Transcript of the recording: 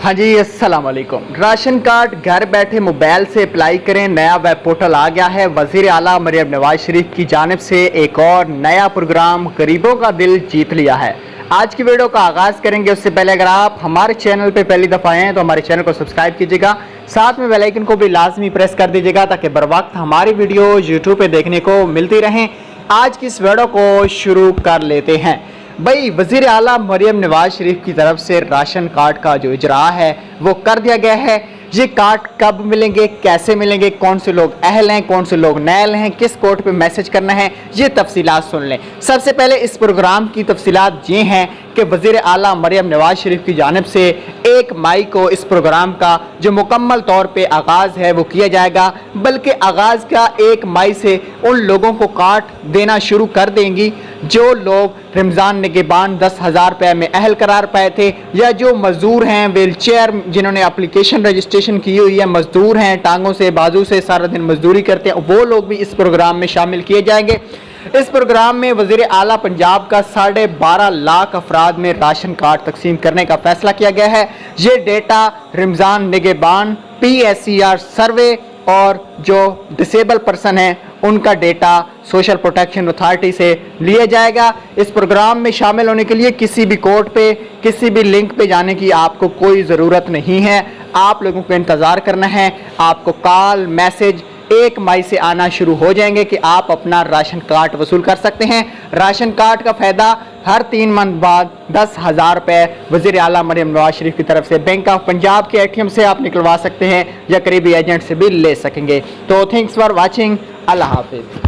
हाँ जी, अस्सलाम वालेकुम। राशन कार्ड घर बैठे मोबाइल से अप्लाई करें, नया वेब पोर्टल आ गया है। वज़ीर आला मरियम नवाज शरीफ की जानिब से एक और नया प्रोग्राम गरीबों का दिल जीत लिया है। आज की वीडियो का आगाज़ करेंगे, उससे पहले अगर आप हमारे चैनल पे पहली दफ़ा आए हैं तो हमारे चैनल को सब्सक्राइब कीजिएगा, साथ में बेल आइकन को भी लाजमी प्रेस कर दीजिएगा ताकि बर वक्त हमारी वीडियो यूट्यूब पे देखने को मिलती रहें। आज की इस वीडियो को शुरू कर लेते हैं। भाई, वज़ीर आला मरियम नवाज शरीफ की तरफ से राशन कार्ड का जो इजरा है वो कर दिया गया है। ये कार्ड कब मिलेंगे, कैसे मिलेंगे, कौन से लोग अहल हैं, कौन से लोग नाअहल हैं, किस कोड पे मैसेज करना है, ये तफसीलात सुन लें। सबसे पहले इस प्रोग्राम की तफसीलात ये हैं कि वज़ीर आला मरियम नवाज शरीफ की जानिब से 1 मई को इस प्रोग्राम का जो मुकम्मल तौर पे आगाज़ है वो किया जाएगा, बल्कि आगाज़ का 1 मई से उन लोगों को कार्ड देना शुरू कर देंगी जो लोग रमज़ान निगहबान 10,000 रुपये में अहल करार पाए थे, या जो मजदूर हैं, व्हील चेयर जिन्होंने एप्लीकेशन रजिस्ट्रेशन की हुई है, मजदूर हैं, टांगों से बाजू से सारा दिन मजदूरी करते हैं, वो लोग भी इस प्रोग्राम में शामिल किए जाएंगे। इस प्रोग्राम में वज़ीर आला पंजाब का 12.5 लाख अफराद में राशन कार्ड तकसीम करने का फैसला किया गया है। ये डेटा रमज़ान निगहबान, PSCR सर्वे और जो डिसेबल पर्सन है उनका डेटा सोशल प्रोटेक्शन अथॉरिटी से लिया जाएगा। इस प्रोग्राम में शामिल होने के लिए किसी भी कोड पे, किसी भी लिंक पे जाने की आपको कोई ज़रूरत नहीं है। आप लोगों को इंतज़ार करना है। आपको कॉल मैसेज 1 मई से आना शुरू हो जाएंगे कि आप अपना राशन कार्ड वसूल कर सकते हैं। राशन कार्ड का फ़ायदा हर 3 मंथ बाद 10,000 रुपये वज़ीर आला मरियम नवाज शरीफ की तरफ से बैंक ऑफ पंजाब के ATM से आप निकलवा सकते हैं या करीबी एजेंट से भी ले सकेंगे। तो थैंक्स फॉर वॉचिंग। अल्लाह हाफिज़।